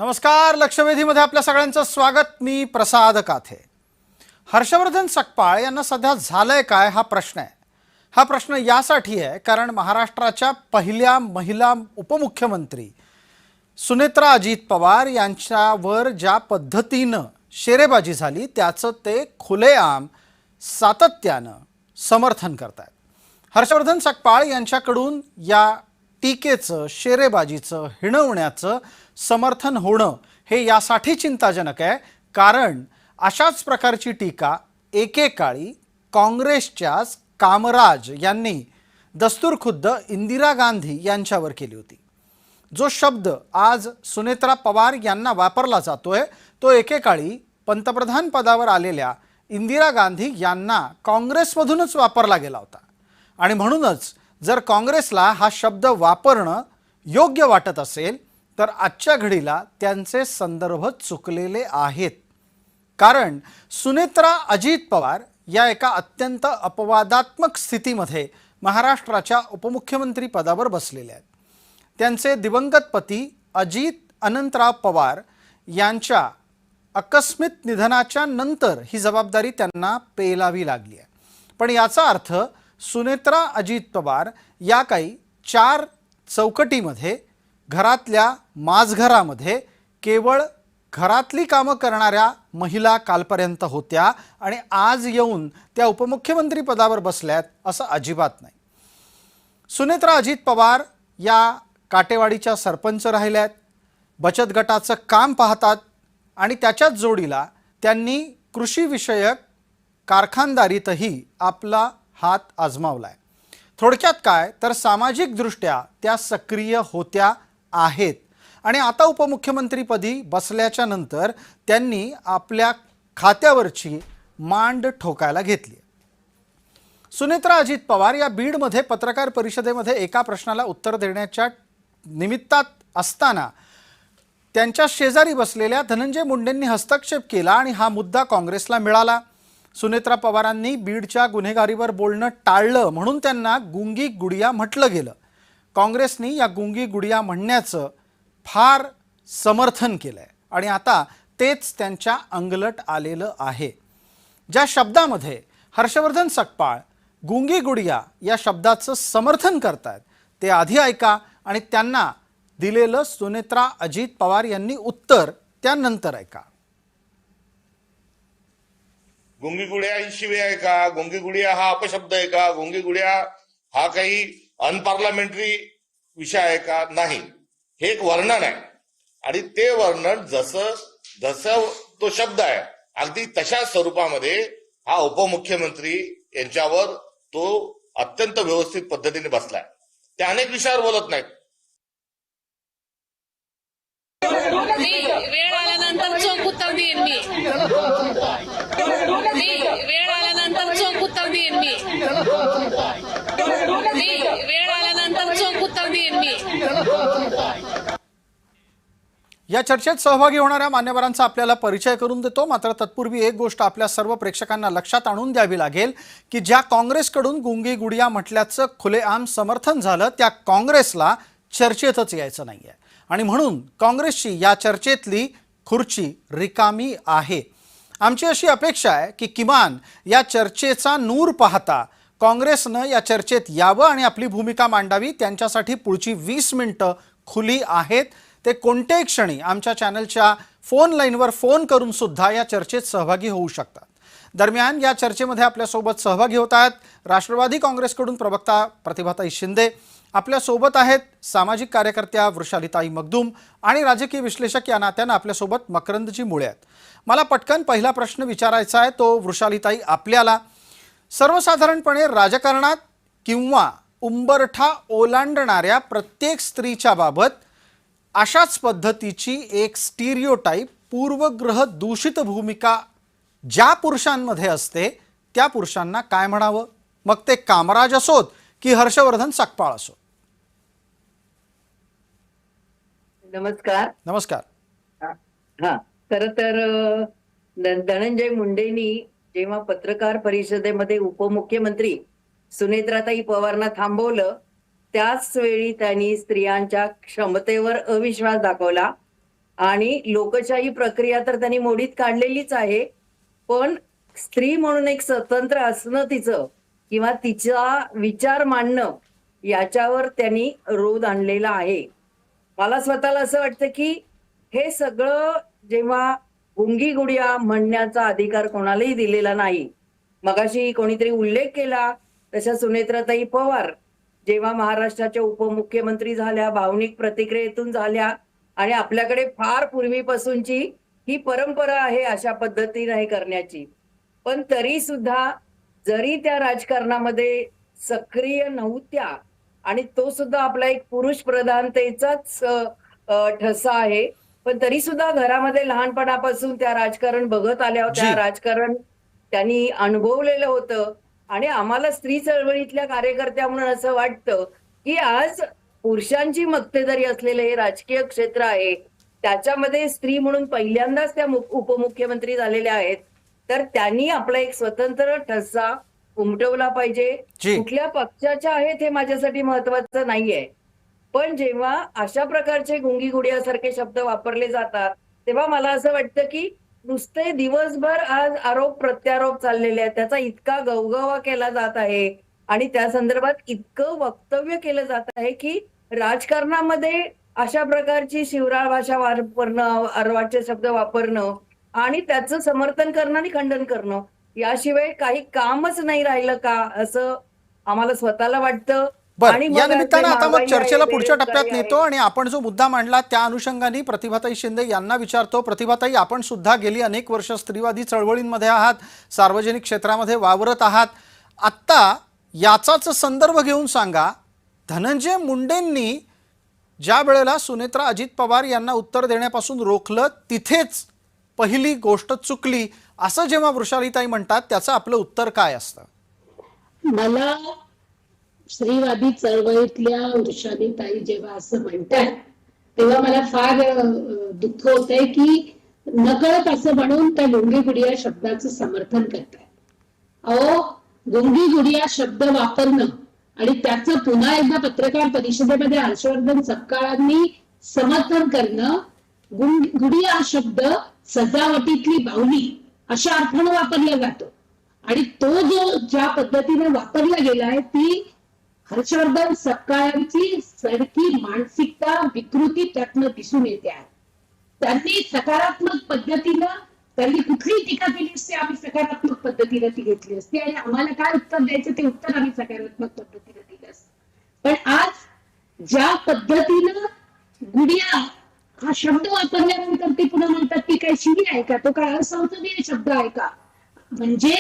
नमस्कार. लक्षवेधीमध्ये आपल्या सगळ्यांचं स्वागत. मी प्रसाद काथे. हर्षवर्धन सकपाळ यांना सध्या झालंय काय हा प्रश्न आहे. हा प्रश्न यासाठी आहे कारण महाराष्ट्राच्या पहिल्या महिला उपमुख्यमंत्री सुनेत्रा अजित पवार यांच्यावर ज्या पद्धतीनं शेरेबाजी झाली त्याचं ते खुलेआम सातत्यानं समर्थन करतात. हर्षवर्धन सकपाळ यांच्याकडून या टीकेचं, शेरेबाजीचं, हिणवण्याचं समर्थन होणं हे यासाठी चिंताजनक आहे कारण अशाच प्रकारची टीका एकेकाळी काँग्रेसच्याच कामराज यांनी दस्तूरखुद्द इंदिरा गांधी यांच्यावर केली होती. जो शब्द आज सुनेत्रा पवार यांना वापरला जातोय तो एकेकाळी पंतप्रधान पदावर आलेल्या इंदिरा गांधी यांना काँग्रेसमधूनच वापरला गेला होता. आणि म्हणूनच जर काँग्रेसला हा शब्द वापरणं योग्य वाटत असेल तर आजच्या घडीला त्यांचे संदर्भ चुकलेले आहेत. कारण सुनेत्रा अजित पवार या एका अत्यंत अपवादात्मक स्थितीमध्ये महाराष्ट्राच्या उपमुख्यमंत्री पदावर बसलेले आहेत. त्यांचे दिवंगत पती अजित अनंतराव पवार यांच्या आकस्मिक निधनाच्या नंतर ही जबाबदारी त्यांना पेलावी लागली आहे. पण याचा अर्थ सुनेत्रा अजित पवार या काही चार चौकटीमध्ये घरातल्या माझघरामध्ये केवळ घरातली कामं करणाऱ्या महिला कालपर्यंत होत्या आणि आज येऊन त्या उपमुख्यमंत्री पदावर बसल्यात असं अजिबात नाही. सुनेत्रा अजित पवार या काटेवाडीच्या सरपंच राहिल्यात, बचत गटाचं काम पाहतात आणि त्याच्याच जोडीला त्यांनी कृषीविषयक कारखानदारीतही आपला हात आजमावलाय. थोडक्यात काय तर सामाजिकदृष्ट्या त्या सक्रिय होत्या आहेत आणि आता उपमुख्यमंत्रीपदी बसल्याच्या नंतर त्यांनी आपल्या खात्यावरची मांड ठोकायला घेतली. सुनेत्रा अजित पवार या बीडमध्ये पत्रकार परिषदेमध्ये एका प्रश्नाला उत्तर देण्याच्या निमित्तात असताना त्यांच्या शेजारी बसलेल्या धनंजय मुंडेंनी हस्तक्षेप केला आणि हा मुद्दा काँग्रेसला मिळाला. सुनेत्रा पवारांनी बीडच्या गुन्हेगारीवर बोलणं टाळलं म्हणून त्यांना गुंगी गुडिया म्हटलं गेलं. काँग्रेसनी या गुंगी गुडिया म्हणण्याचं फार समर्थन केलंय आणि आता तेच त्यांच्या अंगलट आलेलं आहे. ज्या शब्दामध्ये हर्षवर्धन सकपाळ गुंगी गुडिया या शब्दाचं समर्थन करतात ते आधी ऐका आणि त्यांना दिलेलं सुनेत्रा अजित पवार यांनी उत्तर त्यानंतर ऐका. गुंगी गुडिया ही शिवी आहे का? गुंगी गुडिया हा अपशब्द आहे का? गुंगी गुडिया हा काही अनपार्लमेंटरी विषय आहे का? नाही, हे एक वर्णन आहे आणि ते वर्णन जसं तो शब्द आहे अगदी तशा स्वरूपामध्ये हा उपमुख्यमंत्री यांच्यावर तो अत्यंत व्यवस्थित पद्धतीने बसलाय. ते अनेक विषयावर बोलत नाहीत. वेळ आल्यानंतर चोख उत्तर देईन मी. वेळ आल्यानंतर चोख उत्तर देईन मी. वेळ आल्यानंतर चोख उत्तर देईन मी. या चर्चेत सहभागी होणाऱ्या मान्यवरांचा आपल्याला परिचय करून देतो. मात्र तत्पूर्वी एक गोष्ट आपल्या सर्व प्रेक्षकांना लक्षात आणून द्यावी लागेल की ज्या काँग्रेसकडून गुंगी गुडिया म्हटल्याचं खुलेआम समर्थन झालं त्या काँग्रेसला चर्चेतच यायचं नाहीये आणि म्हणून काँग्रेसची या चर्चेतली खुर्ची रिकामी आहे. आमची अशी अपेक्षा आहे की किमान या चर्चेचा नूर पाहता काँग्रेसनं या चर्चेत यावं आणि आपली भूमिका मांडावी. त्यांच्यासाठी पुढची 20 मिनिटं खुली आहेत. ते कोणत्याही क्षणी आमच्या चॅनलच्या फोन लाईनवर फोन करून सुद्धा या चर्चेत सहभागी होऊ शकतात. दरम्यान या चर्चेमध्ये आपल्यासोबत सहभागी होत आहेत राष्ट्रवादी काँग्रेसकडून प्रवक्ता प्रतिभाताई शिंदे, आपल्यासोबत आहेत सामाजिक कार्यकर्त्या वृषालीताई मगदूम आणि राजकीय विश्लेषक या नात्यानं आपल्यासोबत मकरंदजी मुळे आहेत. मला पटकन पहिला प्रश्न विचारायचा आहे तो वृषालीताई आपल्याला. सर्वसाधारणपणे राजकारणात किंवा उंबरठा ओलांडणाऱ्या प्रत्येक स्त्रीच्या बाबत अशाच पद्धतीची एक स्टिरियोटाईप पूर्वग्रह दूषित भूमिका ज्या पुरुषांमध्ये असते त्या पुरुषांना काय म्हणावं, मग ते कामराज असोत की हर्षवर्धन सकपाळ असो. नमस्कार. नमस्कार. हा, खर तर धनंजय मुंडेंनी जेव्हा पत्रकार परिषदेमध्ये उपमुख्यमंत्री सुनेत्राताई पवारांना थांबवलं त्याच वेळी त्यांनी स्त्रियांच्या क्षमतेवर अविश्वास दाखवला आणि लोकशाही प्रक्रिया तर त्यांनी मोडीत काढलेलीच आहे. पण स्त्री म्हणून एक स्वतंत्र असणं तिचं किंवा तिचा विचार मांडणं याच्यावर त्यांनी रोध आणलेला आहे. मला स्वतःला असं वाटतं की हे सगळं जेव्हा गुंगी गुडिया म्हणण्याचा अधिकार कोणालाही दिलेला नाही. मगाशी कोणीतरी उल्लेख केला तशा सुनेत्राताई पवार जेव्हा महाराष्ट्राच्या उपमुख्यमंत्री झाल्या, भावनिक प्रतिक्रियेतून झाल्या आणि आपल्याकडे फार पूर्वीपासूनची ही परंपरा आहे अशा पद्धतीने हे करण्याची. पण तरी सुद्धा जरी त्या राजकारणामध्ये सक्रिय नव्हत्या आणि तो सुद्धा आपला एक पुरुष प्रधानतेचाच ठसा आहे, पण तरी सुद्धा घरामध्ये लहानपणापासून त्या राजकारण बघत आल्या होत्या. जी. राजकारण त्यांनी अनुभवलेलं होतं आणि आम्हाला स्त्री चळवळीतल्या कार्यकर्त्या म्हणून असं वाटतं की आज पुरुषांची मक्तेदारी असलेलं हे राजकीय क्षेत्र आहे, त्याच्यामध्ये स्त्री म्हणून पहिल्यांदाच त्या उपमुख्यमंत्री झालेल्या आहेत. तर त्यांनी आपला एक स्वतंत्र ठसा उमटवला पाहिजे. जी. कुठल्या पक्षाच्या आहेत हे माझ्यासाठी महत्वाचं नाहीये. पण जेव्हा अशा प्रकारचे गुंगी गुडियासारखे शब्द वापरले जातात तेव्हा मला असं वाटतं की नुसते दिवसभर आज आरोप प्रत्यारोप चाललेले आहेत, त्याचा इतका गवगवा केला जात आहे आणि त्या संदर्भात इतकं वक्तव्य केलं जात आहे की राजकारणामध्ये अशा प्रकारची शिवराळ भाषा वापरणं, अर्वाच्य शब्द वापरणं आणि त्याचं समर्थन करणं आणि खंडन करणं याशिवाय काही कामच नाही राहिलं का असं आम्हाला स्वतःला वाटतं. बरं, आणि या मग निमित्तानं जे आता मग महागाई चर्चेला आहे, पुढच्या टप्प्यात बेरोजगारी नेतो आहे. आणि आपण जो मुद्दा मांडला त्या अनुषंगाने प्रतिभाताई शिंदे यांना विचारतो. प्रतिभाताई, आपण सुद्धा गेली अनेक वर्ष स्त्रीवादी चळवळींमध्ये आहात, सार्वजनिक क्षेत्रामध्ये वावरत आहात. आत्ता याचाच संदर्भ घेऊन सांगा, धनंजय मुंडेंनी ज्या वेळेला सुनेत्रा अजित पवार यांना उत्तर देण्यापासून रोखलं तिथेच पहिली गोष्ट चुकली असं जेव्हा वृषालीताई म्हणतात त्याचं आपलं उत्तर काय असतं? मला स्त्रीवादी चळवळीतल्या वृषालीताई जेव्हा असं म्हणतात तेव्हा मला फार दुःख होतंय की नकळत असं म्हणून त्या गुंगी गुडिया शब्दाचं समर्थन करतात. अहो, गुंगी गुडिया शब्द वापरणं आणि त्याचं पुन्हा एकदा पत्रकार परिषदेमध्ये हर्षवर्धन सपकाळांनी समर्थन करणं, गुडिया हा शब्द सजावटीतली बाहुली अशा अर्थानं वापरला जातो आणि तो जो ज्या पद्धतीने वापरला गेलाय ती हर्षवर्धन सपकाळांची सारखी मानसिकता विकृती त्यातनं दिसून येते आहे. त्यांनी सकारात्मक पद्धतीनं त्यांनी कुठली टीका केली असते आम्ही सकारात्मक पद्धतीने ती घेतली असते आणि आम्हाला काय उत्तर द्यायचं ते उत्तर आम्ही सकारात्मक पद्धतीने दिलं असतं. पण आज ज्या पद्धतीनं गुडिया हा शब्द वापरल्यानंतर ते पुन्हा म्हणतात की काय शिवी आहे का, तो काय असंसदीय शब्द आहे का, म्हणजे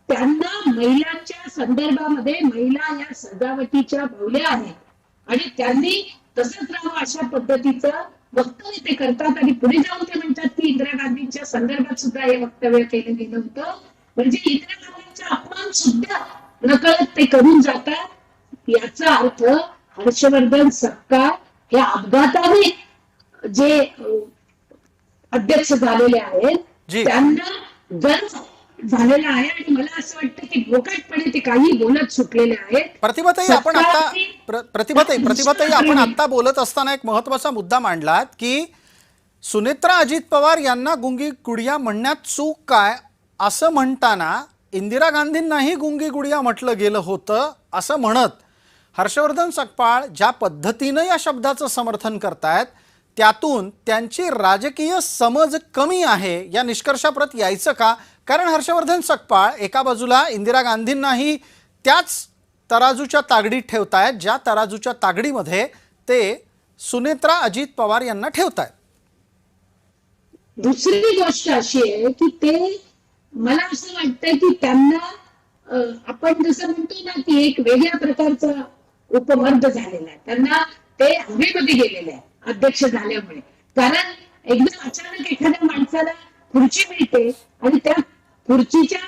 त्यांना महिलांच्या संदर्भामध्ये महिला या सजावटीच्या बाहुल्या आहेत आणि त्यांनी तसंच राहावं अशा पद्धतीचं वक्तव्य ते करतात आणि पुढे जाऊन ते म्हणतात की इंदिरा गांधींच्या संदर्भात सुद्धा हे वक्तव्य केलं गेलं होतं. म्हणजे इंदिरा गांधींचा अपमान सुद्धा नकळत ते करून जातात. याचा अर्थ हर्षवर्धन सपकाळ हे अपघाताने जे अध्यक्ष झालेले आहेत जी. त्यांना गर्व झालेला आहे आणि मला असं वाटतं की भोकाटपणे ते काही बोलत सुटलेले आहेत. प्रतिभाताई, आपण आता प्रतिभाताई आपण आता बोलत असताना एक महत्वाचा मुद्दा मांडलात की सुनेत्रा अजित पवार यांना गुंगी गुडिया म्हणण्यात चूक काय असं म्हणताना इंदिरा गांधींनाही गुंगी गुडिया म्हटलं गेलं होतं असं म्हणत हर्षवर्धन सकपाळ ज्या पद्धतीनं या शब्दाचं समर्थन करतायत त्यातून त्यांची राजकीय समज कमी आहे या निष्कर्षाप्रत यायचं का? कारण हर्षवर्धन सकपाळ एका बाजूला इंदिरा गांधींनाही त्याच तराजूच्या तागडीत ठेवतायत ज्या तराजूच्या तागडीमध्ये ते सुनेत्रा अजित पवार यांना ठेवतायत. दुसरी गोष्ट अशी आहे की ते मला असं वाटतंय की त्यांना आपण जसं म्हणतो ना की एक वेगळ्या प्रकारचा उपमर्द झालेला आहे, त्यांना ते हवेमध्ये गेलेले आहे अध्यक्ष झाल्यामुळे. कारण एकदम अचानक एखाद्या माणसाला खुर्ची मिळते आणि त्या खुर्चीच्या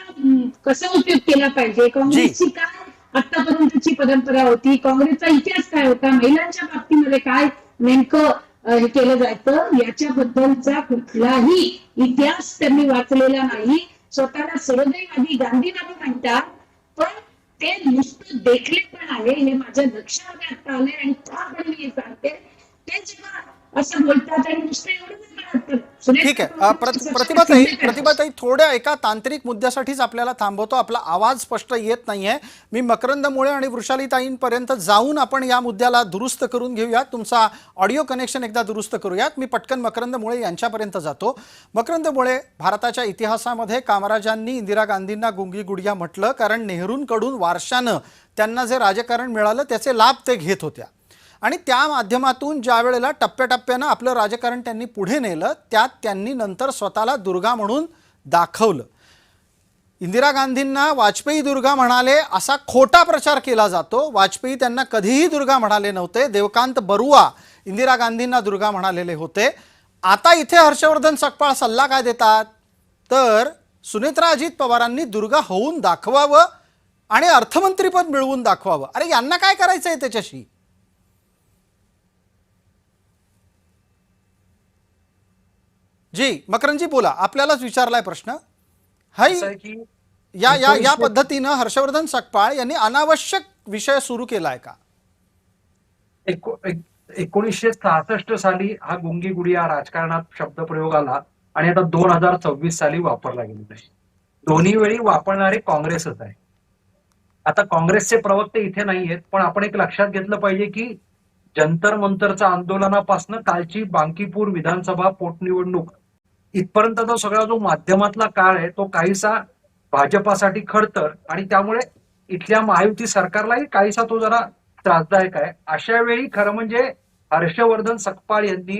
कसा उपयोग केला पाहिजे, काँग्रेसची काय आतापर्यंतची परंपरा होती, काँग्रेसचा इतिहास काय होता, महिलांच्या बाबतीमध्ये काय नेमकं हे केलं जायचं याच्याबद्दलचा कुठलाही इतिहास त्यांनी वाचलेला नाही. स्वतःला सरोदयवादी गांधीवादी म्हणतात पण ते नुसतं देखले पण आहे हे माझ्या लक्षामध्ये आता आलंय आणि त्यामुळे मी सांगते ते जेव्हा असं बोलतात आणि नुसतं एवढं नाही म्हणत. ठीक आहे. प्रतिभाताई थोड्या एका तांत्रिक मुद्द्यासाठीच आपल्याला थांबवतो. आपला आवाज स्पष्ट येत नाहीये. मी मकरंद मुळे आणि वृषालीताईंपर्यंत जाऊन आपण या मुद्द्याला दुरुस्त करून घेऊयात. तुमचा ऑडिओ कनेक्शन एकदा दुरुस्त करूयात. मी पटकन मकरंद मुळे यांच्यापर्यंत जातो. मकरंद मुळे, भारताच्या इतिहासामध्ये कामराजांनी इंदिरा गांधींना गुंगी गुडिया म्हटलं कारण नेहरूंकडून वारशानं त्यांना जे राजकारण मिळालं त्याचे लाभ ते घेत होत्या आणि त्या माध्यमातून ज्या वेळेला टप्प्याटप्प्यानं आपलं राजकारण त्यांनी पुढे नेलं त्यात त्यांनी नंतर स्वतःला दुर्गा म्हणून दाखवलं. इंदिरा गांधींना वाजपेयी दुर्गा म्हणाले असा खोटा प्रचार केला जातो. वाजपेयी त्यांना कधीही दुर्गा म्हणाले नव्हते. देवकांत बरुआ इंदिरा गांधींना दुर्गा म्हणालेले होते. आता इथे हर्षवर्धन सकपाळ सल्ला काय देतात तर सुनेत्रा अजित पवारांनी दुर्गा होऊन दाखवावं आणि अर्थमंत्रीपद मिळवून दाखवावं. अरे यांना काय करायचं आहे त्याच्याशी? जी मकरंदजी बोला, आपल्यालाच विचारलाय प्रश्न. हाय, या पद्धतीनं हर्षवर्धन सकपाळ यांनी अनावश्यक विषय सुरू केलाय का? 1966 साली हा गुंगी गुडिया राजकारणात शब्दप्रयोग आला आणि आता 2026 साली वापरला गेलेला आहे. दोन्ही वेळी वापरणारे काँग्रेसच आहे. आता काँग्रेसचे प्रवक्ते इथे नाही आहेत, पण आपण एक लक्षात घेतलं पाहिजे की जंतर मंतरच्या आंदोलनापासून कालची बांकीपूर विधानसभा पोटनिवडणूक इथपर्यंतचा सगळा जो माध्यमातला काळ आहे तो काहीसा भाजपासाठी खडतर आणि त्यामुळे इथल्या महायुती सरकारलाही काहीसा तो जरा त्रासदायक आहे. अशा वेळी खरं म्हणजे हर्षवर्धन सकपाळ यांनी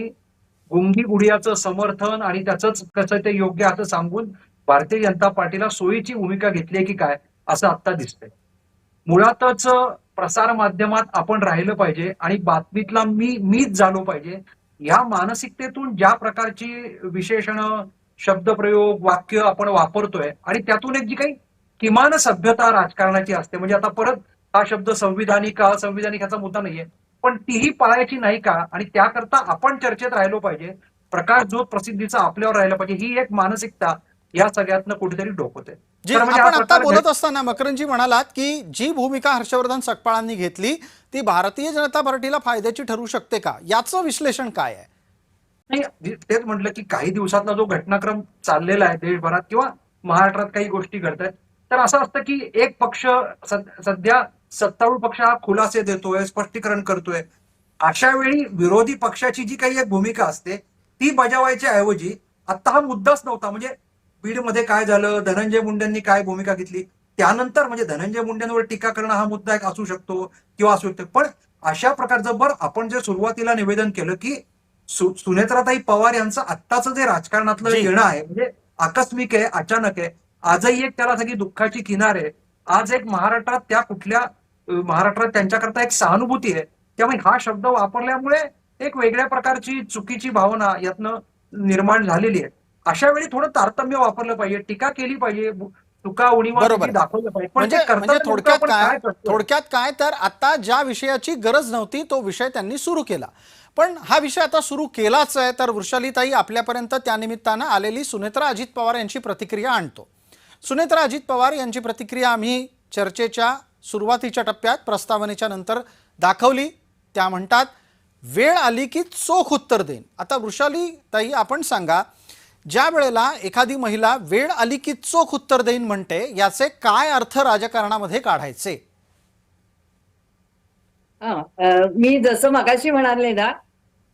गुंगी गुडियाचं समर्थन आणि त्याचंच कसं ते योग्य असं सांगून भारतीय जनता पार्टीला सोयीची भूमिका घेतली आहे की काय असं आता दिसतंय. मुळातच प्रसार माध्यमात आपण राहिलं पाहिजे आणि बातमीतला मीच झालो पाहिजे. या मानसिकतेतून ज्या प्रकारची विशेषणं, शब्दप्रयोग, वाक्य आपण वापरतोय आणि त्यातून एक जी काही किमान सभ्यता राजकारणाची असते, म्हणजे आता परत हा शब्द संविधानिक असंविधानिक ह्याचा मुद्दा नाहीये, पण तीही पाळायची नाही का आणि त्याकरता आपण चर्चेत राहिलो पाहिजे. प्रकाश जो प्रसिद्धीचा आपल्यावर राहिला पाहिजे, ही एक मानसिकता या सगळ्यातनं कुठेतरी डोकवते. जी आपण आता बोलत असताना मकरंदजी म्हणालात की जी भूमिका हर्षवर्धन सकपाळांनी घेतली ती भारतीय जनता पार्टीला फायद्याची ठरू शकते का, याचं विश्लेषण काय आहे? नाही, तेच म्हटलं की काही दिवसातला जो घटनाक्रम चाललेला आहे देशभरात किंवा महाराष्ट्रात काही गोष्टी घडतात, तर असं असतं की एक पक्ष सध्या सत्तारूढ पक्ष हा खुलासे देतोय, स्पष्टीकरण करतोय. अशा वेळी विरोधी पक्षाची जी काही एक भूमिका असते ती बजावायच्या ऐवजी आता हा मुद्दाच नव्हता. म्हणजे बीडमध्ये काय झालं, धनंजय मुंडेंनी काय भूमिका घेतली, त्यानंतर म्हणजे धनंजय मुंडेंवर टीका करणं हा मुद्दा एक असू शकतो किंवा असू शकतो. पण अशा प्रकारचं बरं आपण जे सुरुवातीला निवेदन केलं की सुनेत्राताई पवार यांचं आत्ताचं जे राजकारणातलं येणं आहे म्हणजे आकस्मिक आहे, अचानक आहे. आजही एक त्याला सगळी दुःखाची किनार आहे. आज एक महाराष्ट्रात त्यांच्याकरता एक सहानुभूती आहे. त्यामुळे हा शब्द वापरल्यामुळे एक वेगळ्या प्रकारची चुकीची भावना यातनं निर्माण झालेली आहे. अशा वेळी थोडं तारतम्य वापरलं पाहिजे, टीका केली पाहिजे, चुका उणीवा दाखवलं पाहिजे. म्हणजे थोडक्यात काय तर आता ज्या विषयाची गरज नव्हती तो विषय त्यांनी सुरू केला, पण हा विषय आता सुरू केलाच आहे. तर वृषालीताई आपल्यापर्यंत त्यानिमित्तानं आलेली सुनेत्रा अजित पवार यांची प्रतिक्रिया आणतो. सुनेत्रा अजित पवार यांची प्रतिक्रिया आम्ही चर्चेच्या सुरुवातीच्या टप्प्यात प्रस्तावनेच्या नंतर दाखवली. त्या म्हणतात वेळ आली की चोख उत्तर देईन. आता वृषालीताई आपण सांगा, ज्या वेळेला एखादी महिला वेळ आली की चोख उत्तर देईन म्हणते याचे काय अर्थ राजकारणामध्ये काढायचे? मी जसं मगाशी म्हणाले ना,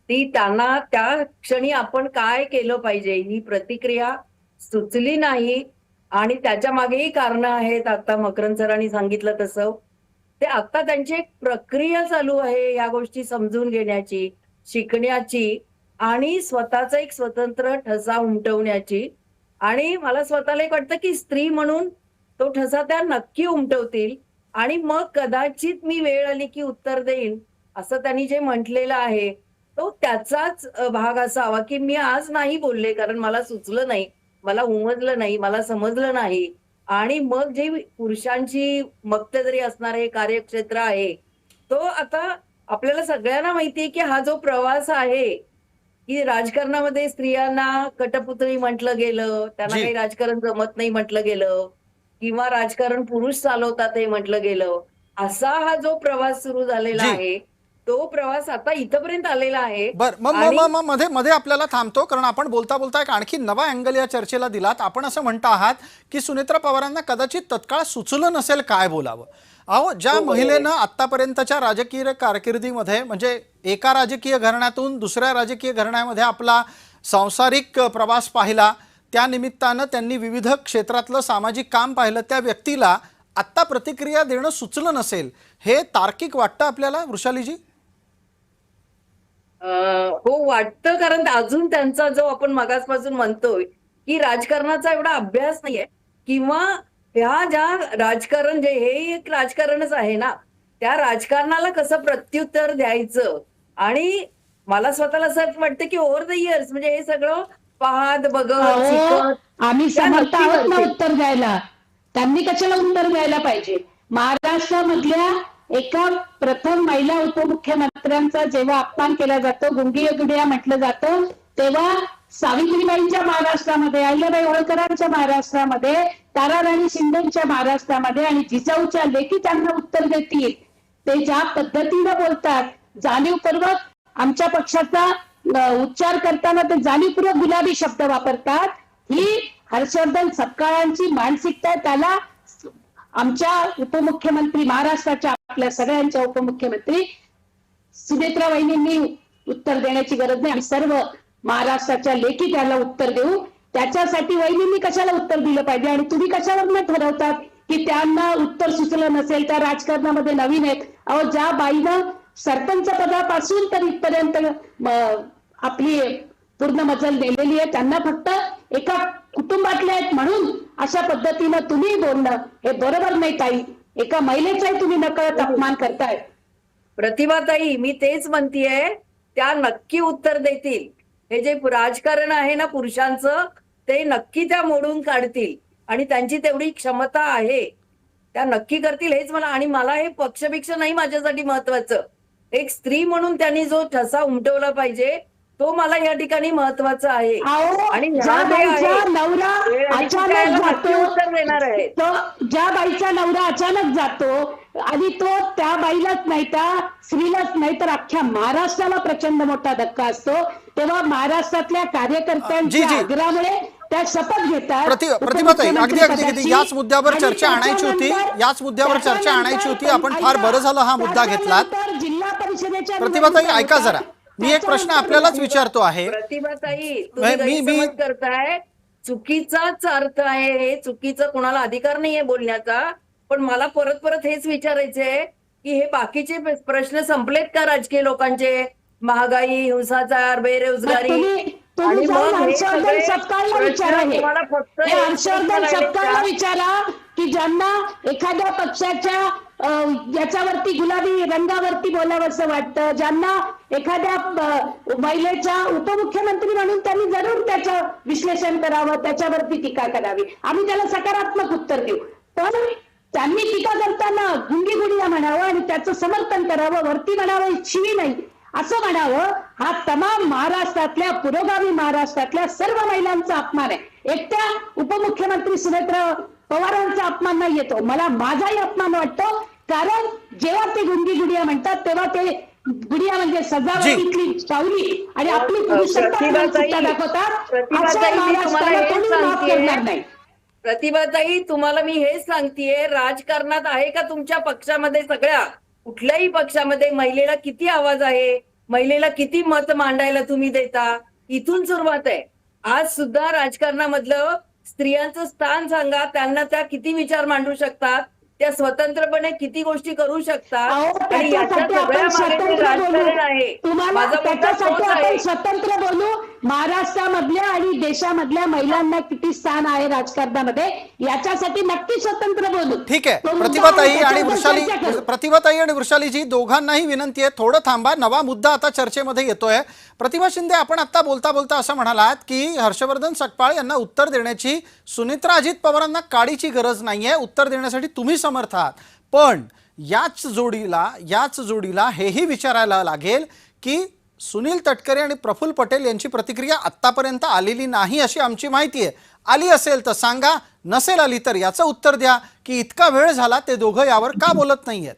ती त्यांना त्या क्षणी आपण काय केलं पाहिजे ही प्रतिक्रिया सुचली नाही आणि त्याच्या मागेही कारण आहेत. आता मकरंद सरांनी सांगितलं तसं ते आता त्यांची एक प्रक्रिया चालू आहे या गोष्टी समजून घेण्याची, शिकण्याची आणि स्वतःचा एक स्वतंत्र ठसा उमटवण्याची. आणि मला स्वतःला एक वाटतं की स्त्री म्हणून तो ठसा त्या नक्की उमटवतील आणि मग कदाचित मी वेळ आली की उत्तर देईन असं त्यांनी जे म्हटलेलं आहे तो त्याचाच भाग असावा की मी आज नाही बोलले कारण मला सुचलं नाही, मला उमजलं नाही, मला समजलं नाही. आणि मग जे पुरुषांची मक्तेदारी असणारे कार्यक्षेत्र आहे तो आता आपल्याला सगळ्यांना माहितीये की हा जो प्रवास आहे की राजकारणामध्ये स्त्रियांना कटपुतळी म्हटलं गेलं, त्यांना काही राजकारण जमत नाही म्हटलं गेलं किंवा राजकारण पुरुष चालवतात हे म्हटलं गेलं. असा हा जो प्रवास सुरू झालेला आहे तो प्रवास आता इथपर्यंत आलेला आहे. बर मग आणि मग मग मध्ये मध्ये आपल्याला थांबतो, कारण आपण बोलता बोलता एक आणखी नवा अँगल या चर्चेला दिलात. आपण असं म्हणता आहात की सुनेत्रा पवारांना कदाचित तत्काळ सुचलं नसेल काय बोलावं. अहो, ज्या महिलेनं आतापर्यंतच्या राजकीय कारकिर्दीमध्ये म्हणजे एका राजकीय घराण्यातून दुसऱ्या राजकीय घराण्यामध्ये आपला सांसारिक प्रवास पाहिला, त्या निमित्तानं त्यांनी विविध क्षेत्रातलं सामाजिक काम पाहिलं, त्या व्यक्तीला आत्ता प्रतिक्रिया देणं सुचलं नसेल, हे तार्किक वाटतं आपल्याला वृषालीजी? हो वाटतं, कारण अजून त्यांचा जो आपण मगासपासून म्हणतोय की राजकारणाचा एवढा अभ्यास नाहीये, किंवा ह्या ज्या राजकारण जे हे एक राजकारणच आहे ना, त्या राजकारणाला कसं प्रत्युत्तर द्यायचं. आणि मला स्वतःला असं वाटतं की ओव्हर द इयर्स म्हणजे हे सगळं पाहत बघत अहो, शिकत आम्ही त्या समर्थ आहोत ना नक्कीवरती. उत्तर द्यायला. त्यांनी कशाला उत्तर द्यायला पाहिजे? महाराष्ट्रामधल्या एका प्रथम महिला उपमुख्यमंत्र्यांचा जेव्हा अपमान केला जातो, गुंडीगुडिया म्हटलं जातं, तेव्हा सावित्रीबाईंच्या महाराष्ट्रामध्ये, अहिल्याबाई होळकरांच्या महाराष्ट्रामध्ये, ताराराणी शिंदेच्या महाराष्ट्रामध्ये आणि जिजाऊच्या लेखी त्यांना उत्तर देतील. ते ज्या पद्धतीनं बोलतात, जाणीवपूर्वक आमच्या पक्षाचा उच्चार करताना ते जाणीवपूर्वक गुलाबी शब्द वापरतात. ही हर्षवर्धन सपकाळांची मानसिकता आहे. त्याला आमच्या उपमुख्यमंत्री, महाराष्ट्राच्या आपल्या सगळ्यांच्या उपमुख्यमंत्री सुनेत्रा वहिनींनी उत्तर देण्याची गरज नाही. आम्ही सर्व महाराष्ट्राच्या लेखी त्याला उत्तर देऊ. त्याच्यासाठी वहिनींनी कशाला उत्तर दिलं पाहिजे आणि तुम्ही कशावर ठरवतात की त्यांना उत्तर सुचलं नसेल, त्या राजकारणामध्ये नवीन आहेत. अहो, ज्या बाईनं सरपंच पदापासून तर इथपर्यंत आपली पूर्ण मजल नेलेली आहे, त्यांना फक्त एका कुटुंबातले आहेत म्हणून अशा पद्धतीनं तुम्ही बोलणं हे बरोबर नाही ताई. एका महिलेचाही तुम्ही नकळत अपमान करताय. प्रतिभाताई, मी तेच म्हणतीये, त्या नक्की उत्तर देतील. हे जे राजकारण आहे ना पुरुषांचं, ते नक्की त्या मोडून काढतील आणि त्यांची तेवढी क्षमता आहे, त्या नक्की करतील. हेच मला, आणि मला हे पक्षपेक्ष नाही माझ्यासाठी महत्वाचं, एक स्त्री म्हणून त्यांनी जो ठसा उमटवला पाहिजे तो मला या ठिकाणी महत्वाचा आहे. अहो, आणि ज्या ह्या जे बाईचा आहे, नवरा हे आणि अचानक त्याला नक्की जातो, उत्तर देणार आहे. तो ज्या बाईचा नवरा अचानक जातो आणि तो त्या बाईलाच नाही, त्या स्त्रीलाच नाही तर अख्ख्या महाराष्ट्राला प्रचंड मोठा धक्का असतो, तेव्हा महाराष्ट्रातल्या कार्यकर्त्यांच्या जी. आग्रहामुळे त्या शपथ घेतात. प्रतिभाताई, अगदी याच मुद्द्यावर चर्चा आणायची होती, याच मुद्द्यावर चर्चा आणायची होती. आपण फार बरं झालं हा मुद्दा घेतलात. जिल्हा परिषदेच्या प्रतिभाताई, ऐका जरा, मी एक प्रश्न आपल्यालाच विचारतो आहे. प्रतिभाताई, तुम्ही मी गैरसमज करताय, चुकीचाच अर्थ आहे हे, चुकीचं कोणाला अधिकार नाहीये बोलण्याचा. पण मला परत परत हेच विचारायचंय की हे बाकीचे प्रश्न संपलेत का राजकीय लोकांचे? महागाई, हिंसाचार, बेरोजगारी, आणि मग हे सगळे प्रश्न तुम्हाला फक्त हर्षवर्धन सपकाळला विचारा की ज्यांना एखाद्या पक्षाच्या याच्यावरती गुलाबी रंगावरती बोलावंसं वाटतं, ज्यांना एखाद्या महिलेच्या उपमुख्यमंत्री म्हणून त्यांनी जरूर त्याचं विश्लेषण करावं, त्याच्यावरती टीका करावी. आम्ही त्याला सकारात्मक उत्तर देऊ. पण त्यांनी टीका करताना गुंगीगुडिया म्हणावं आणि त्याचं समर्थन करावं, वरती म्हणावं शिवी नाही असं म्हणावं, हा तमाम महाराष्ट्रातल्या, पुरोगामी महाराष्ट्रातल्या सर्व महिलांचा अपमान आहे. एकट्या उपमुख्यमंत्री सुनेत्रा पवारांचा अपमान नाही येतो, मला माझाही अपमान वाटतो. कारण जेव्हा ते गुंगीगुडिया म्हणतात तेव्हा ते गुडिया म्हणजे सजावटीतली सावली आणि आपली पुरुषसत्ता दाखवतात. अशा महाराष्ट्राला कोणी माफ करणार नाही. प्रतिभाताई, तुम्हाला मी हेच सांगतेय, राजकारणात आहे का तुमच्या पक्षामध्ये, सगळ्या कुठल्याही पक्षामध्ये महिलेला किती आवाज आहे, महिलेला किती मत मांडायला तुम्ही देता, इथून सुरुवात आहे. आज सुद्धा राजकारणामधलं स्त्रियांचं स्थान सांगा, त्यांना त्या किती विचार मांडू शकतात, त्या स्वतंत्रपणे किती गोष्टी करू शकतात. आणि याच्या सगळ्या मागे राजकारण आहे. माझा मुद्दा तोच आहे. स्वतंत्र बोलू. महाराष्ट्रामधल्या आणि देशामधल्या महिलांना किती स्थान आहे राजकारणामध्ये, याच्यासाठी नक्की स्वतंत्र बोलू. ठीक आहे. प्रतिभाताई आणि वृषालीजी दोघांनाही विनंती आहे, थोडं थांबा. नवा मुद्दा आता चर्चेमध्ये येतोय. प्रतिभा शिंदे, आपण आता बोलता बोलता असं म्हणालात की हर्षवर्धन सकपाळ यांना उत्तर देण्याची सुनेत्रा अजित पवारांना काडीची गरज नाहीये, उत्तर देण्यासाठी तुम्ही समर्थ आहात. पण याच जोडीला हेही विचारायला लागेल की सुनील तटकरे आणि प्रफुल्ल पटेल यांची प्रतिक्रिया आत्तापर्यंत आलेली नाही अशी आमची माहिती आहे. आली असेल तर सांगा, नसेल आली तर याचं उत्तर द्या की इतका वेळ झाला ते दोघं यावर का बोलत नाहीयेत.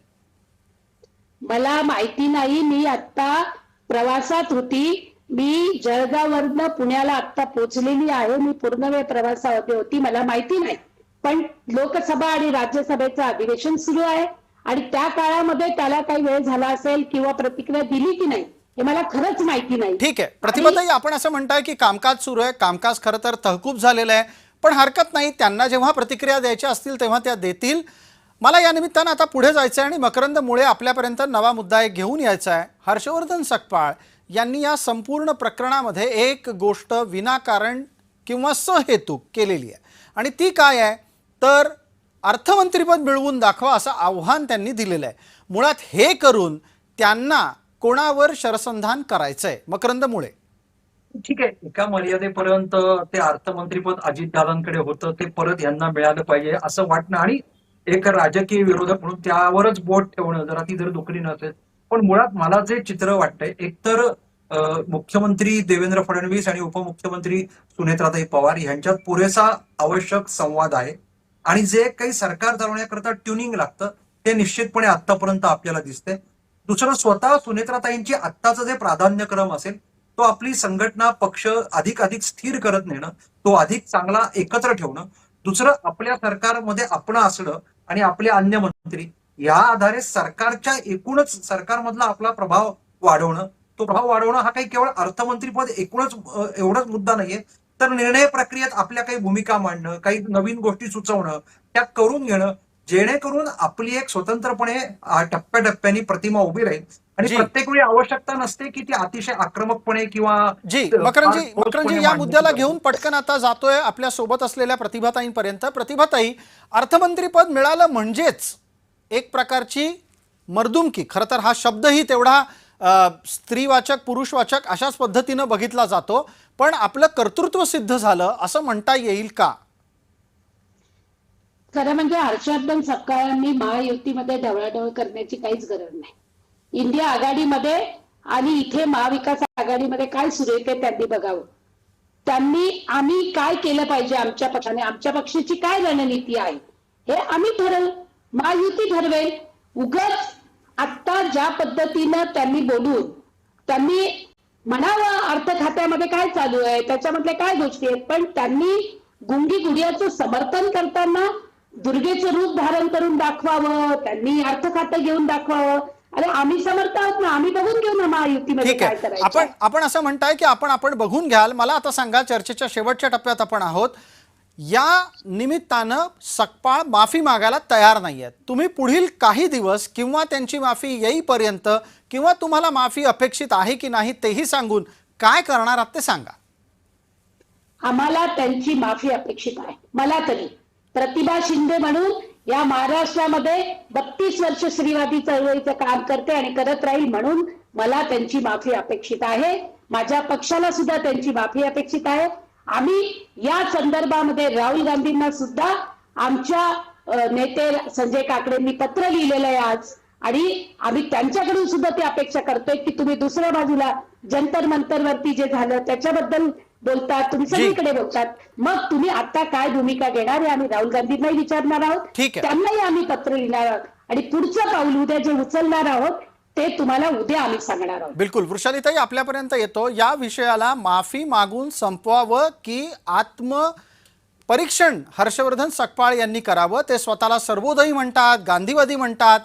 मला माहिती नाही. मी आता प्रवासात होती. मी जळगाववरनं पुण्याला आता पोहोचलेली आहे. मी पूर्ण वेळ प्रवासामध्ये होती. मला माहिती नाही. पण लोकसभा आणि राज्यसभेचं अधिवेशन सुरू आहे आणि त्या काळामध्ये त्याला काही वेळ झाला असेल किंवा प्रतिक्रिया दिली की नाही हे मला खरंच माहिती नाही. ठीक आहे प्रतिभाताई, आपण असं म्हणताय की कामकाज सुरू आहे, कामकाज खरं तर तहकूब झालेलं आहे, पण हरकत नाही, त्यांना जेव्हा प्रतिक्रिया द्यायच्या असतील तेव्हा त्या देतील. मला या निमित्तानं आता पुढे जायचं आहे आणि मकरंद मुळे आपल्यापर्यंत नवा मुद्दा एक घेऊन यायचा आहे. हर्षवर्धन सकपाळ यांनी या संपूर्ण प्रकरणामध्ये एक गोष्ट विनाकारण किंवा सहेतुक केलेली आहे आणि ती काय आहे तर अर्थमंत्रीपद मिळवून दाखवा असं आव्हान त्यांनी दिलेलं आहे. मुळात हे करून त्यांना कोणावर शरसंधान करायचंय? मकरंद मुळे. ठीक आहे, एका मर्यादेपर्यंत ते अर्थमंत्रीपद अजितदादांकडे होतं, ते परत यांना मिळालं पाहिजे असं वाटणं आणि एक राजकीय विरोधक म्हणून त्यावरच बोट ठेवणं जरा ती जर दुखरी नसेल. पण मुळात मला जे चित्र वाटतंय, एकतर मुख्यमंत्री देवेंद्र फडणवीस आणि उपमुख्यमंत्री सुनेत्राताई पवार यांच्यात पुरेसा आवश्यक संवाद आहे आणि जे काही सरकार चालवण्याकरता ट्युनिंग लागतं ते निश्चितपणे आतापर्यंत आपल्याला दिसतंय. दुसरं, स्वतः सुनेत्राताईंची आत्ताचं जे प्राधान्यक्रम असेल तो आपली संघटना पक्ष अधिक स्थिर करत नेणं, तो अधिक चांगला एकत्र ठेवणं. दुसरं, आपल्या सरकारमध्ये आपण असणं आणि आपले अन्य मंत्री या आधारे सरकारच्या एकूणच सरकारमधला आपला प्रभाव वाढवणं. तो प्रभाव वाढवणं हा काही केवळ अर्थमंत्रीपद एकूणच एवढाच मुद्दा नाहीये, तर निर्णय प्रक्रियेत आपल्या काही भूमिका मांडणं, काही नवीन गोष्टी सुचवणं, त्या करून घेणं, जेणेकरून आपली एक स्वतंत्रपणे टप्प्याटप्प्याने प्रतिमा उभी राहील आणि प्रत्येक वेळी आवश्यकता नसते की ती अतिशय आक्रमकपणे किंवा मकरंजी या मुद्द्याला घेऊन पटकन आता जातोय आपल्या सोबत असलेल्या प्रतिभाताईंपर्यंत. प्रतिभाताई, अर्थमंत्रीपद मिळालं म्हणजेच एक प्रकारची मर्दुमकी, खरं तर हा शब्दही तेवढा स्त्रीवाचक पुरुषवाचक अशाच पद्धतीनं बघितला जातो, पण आपलं कर्तृत्व सिद्ध झालं असं म्हणता येईल का? खरं म्हणजे हर्षवर्धन सकपाळांनी महायुतीमध्ये ढवळाढवळ करण्याची काहीच गरज नाही. इंडिया आघाडीमध्ये आणि इथे महाविकास आघाडीमध्ये काय सुरू आहे ते त्यांनी बघावं. आम्ही काय केलं पाहिजे आमच्या पक्षाने, आमच्या पक्षाची काय रणनीती आहे हे आम्ही ठरवू, महायुती ठरवेल. उगाच आता ज्या पद्धतीनं त्यांनी बोलून त्यांनी म्हणावं अर्थ खात्यामध्ये काय चालू आहे त्याच्यामधल्या काय गोष्टी आहेत, पण त्यांनी गुंगी गुडियाचं समर्थन करताना दुर्गेचं रूप धारण करून दाखवावं, त्यांनी अर्थ खातं घेऊन दाखवावं. अरे आम्ही समर्थ आहोत ना, आम्ही बघून घेऊ ना महायुतीमध्ये काय करायचं. आपण असं म्हणताय की आपण बघून घ्याल. मला आता सांगा, चर्चेच्या शेवटच्या टप्प्यात आपण आहोत, या निमित्तानं सकपाळ माफी मागायला तयार नाहीयेत. तुम्ही पुढील काही दिवस किंवा त्यांची माफी येईपर्यंत किंवा तुम्हाला माफी अपेक्षित आहे की नाही तेही सांगून काय करणार आहात ते सांगा. आम्हाला त्यांची माफी अपेक्षित आहे. मला तरी प्रतिभा शिंदे म्हणून या महाराष्ट्रामध्ये 32 वर्ष स्त्रीवादी चळवळीचं काम करते आणि करत राहील म्हणून मला त्यांची माफी अपेक्षित आहे. माझ्या पक्षाला सुद्धा त्यांची माफी अपेक्षित आहे. आम्ही या संदर्भामध्ये राहुल गांधींना सुद्धा आमच्या नेते संजय काकडेंनी पत्र लिहिलेलं आहे आज आणि आम्ही त्यांच्याकडून सुद्धा ती अपेक्षा करतोय की तुम्ही दुसऱ्या बाजूला जंतर मंतरवरती जे झालं त्याच्याबद्दल बोलतात, तुम्ही सगळीकडे बोलतात, मग तुम्ही आता काय भूमिका घेणार आहे आम्ही राहुल गांधींनाही विचारणार आहोत, त्यांनाही आम्ही पत्र लिहिणार आहोत आणि पुढचं पाऊल उद्या जे उचलणार आहोत ते तुम्हाला उद्या आम्ही सांगणार आहोत. बिलकुल. वृषालीताई आपल्यापर्यंत येतो. या विषयाला माफी मागून संपवावं की आत्मपरीक्षण हर्षवर्धन सकपाळ यांनी करावं? ते स्वतःला सर्वोदयी म्हणतात, गांधीवादी म्हणतात.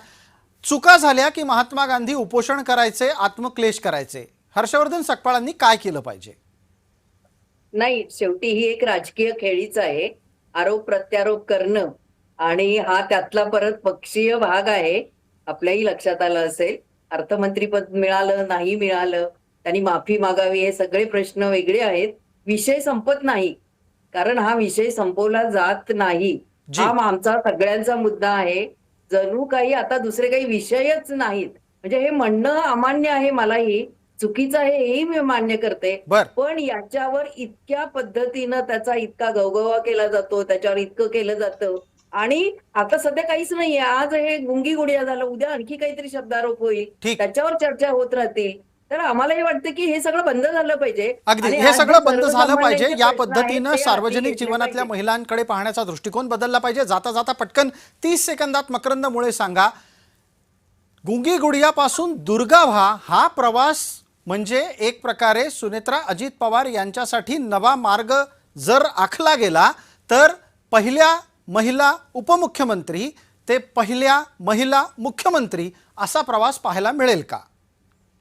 चुका झाल्या की महात्मा गांधी उपोषण करायचे, आत्मक्लेश करायचे. हर्षवर्धन सकपाळांनी काय केलं पाहिजे? नाही, शेवटी ही एक राजकीय खेळीच आहे. आरोप प्रत्यारोप करणं आणि हा त्यातला परत पक्षीय भाग आहे. आपल्याही लक्षात आलं असेल, अर्थमंत्रीपद मिळालं नाही मिळालं, त्यांनी माफी मागावी, हे सगळे प्रश्न वेगळे आहेत. विषय संपत नाही, कारण हा विषय संपवला जात नाही. हा आमचा सगळ्यांचा मुद्दा आहे. जणू काही आता दुसरे काही विषयच नाहीत. म्हणजे हे म्हणणं अमान्य आहे, मलाही चुकीचं आहे हेही मी मान्य करते, पण याच्यावर इतक्या पद्धतीनं त्याचा इतका गवगवा केला जातो, त्याच्यावर इतकं केलं जातं आणि आता सध्या काहीच नाहीये. आज हे गुंगी गुडिया झालं, उद्या आणखी काहीतरी शब्दारोप होईल, त्याच्यावर चर्चा होत राहतील. तर आम्हालाही वाटतं की हे सगळं बंद झालं पाहिजे. अगदी हे सगळं बंद झालं पाहिजे. या पद्धतीनं सार्वजनिक जीवनातल्या महिलांकडे पाहण्याचा दृष्टिकोन बदलला पाहिजे. जाता जाता पटकन 30 सेकंदात मकरंद मुळे सांगा, गुंगी गुडियापासून दुर्गा व्हा हा प्रवास म्हणजे एक प्रकारे सुनेत्रा अजित पवार यांच्यासाठी नवा मार्ग जर आखला गेला तर पहिल्या महिला उपमुख्यमंत्री ते पहिल्या महिला मुख्यमंत्री असा प्रवास पाहायला मिळेल का?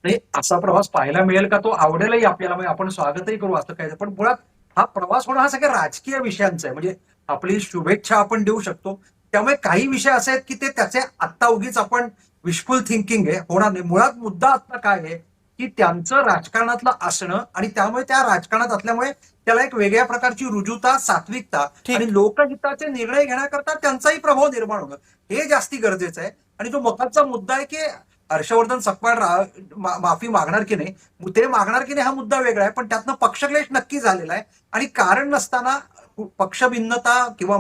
नाही, असा प्रवास पाहायला मिळेल का तो आवडेलही आपल्याला, म्हणजे आपण स्वागतही करू असं काय. पण मुळात हा प्रवास होणं हा सगळ्या राजकीय विषयांचा आहे. म्हणजे आपली शुभेच्छा आपण देऊ शकतो, त्यामुळे काही विषय असे आहेत की ते त्याचे आत्ता उगीच आपण विशफुल थिंकिंग आहे होणार नाही. मुळात मुद्दा आता काय आहे की त्यांचं राजकारणातलं असणं आणि त्यामुळे त्या राजकारणात असल्यामुळे त्याला एक वेगळ्या प्रकारची रुजुता, सात्विकता ठीक. आणि लोकहिताचे निर्णय घेण्याकरता त्यांचाही प्रभाव निर्माण होणं हे जास्ती गरजेचं आहे. आणि जो महत्वाचा मुद्दा आहे की हर्षवर्धन सकपाळ माफी मागणार की नाही, ते मागणार की नाही हा मुद्दा वेगळा आहे, पण त्यातनं पक्षक्लेश नक्की झालेला आहे. आणि कारण नसताना पक्षभिन्नता किंवा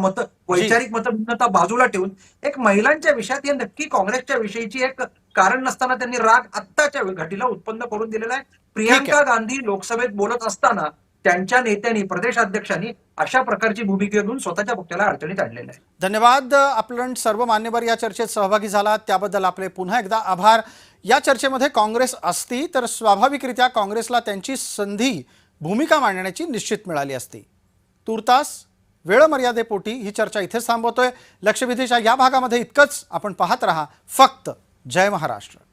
वैचारिक मतभिन्नता बाजूला ठेवून एक महिलांच्या विषयात हे नक्की काँग्रेसच्या विषयीची एक कारण नसताना त्यांनी राग आत्ताच्या घटीला उत्पन्न करून दिलेला आहे. प्रियांका गांधी लोकसभेत बोलत असताना त्यांच्या नेत्यांनी, प्रदेशाध्यक्षांनी अशा प्रकारची भूमिका घेऊन स्वतःच्या पक्षाला अडचणीत आणलेलं आहे. धन्यवाद. आपण सर्व मान्यवर या चर्चेत सहभागी झालात त्याबद्दल आपले पुन्हा एकदा आभार. या चर्चेमध्ये काँग्रेस असती तर स्वाभाविकरित्या काँग्रेसला त्यांची संधी भूमिका मांडण्याची निश्चित मिळाली असती. तूर्तास वेळ मर्यादेपोटी ही चर्चा इथेच थांबवतोय. लक्षवेधीच्या या भागामध्ये इतकंच. आपण पाहत रहा फक्त जय महाराष्ट्र.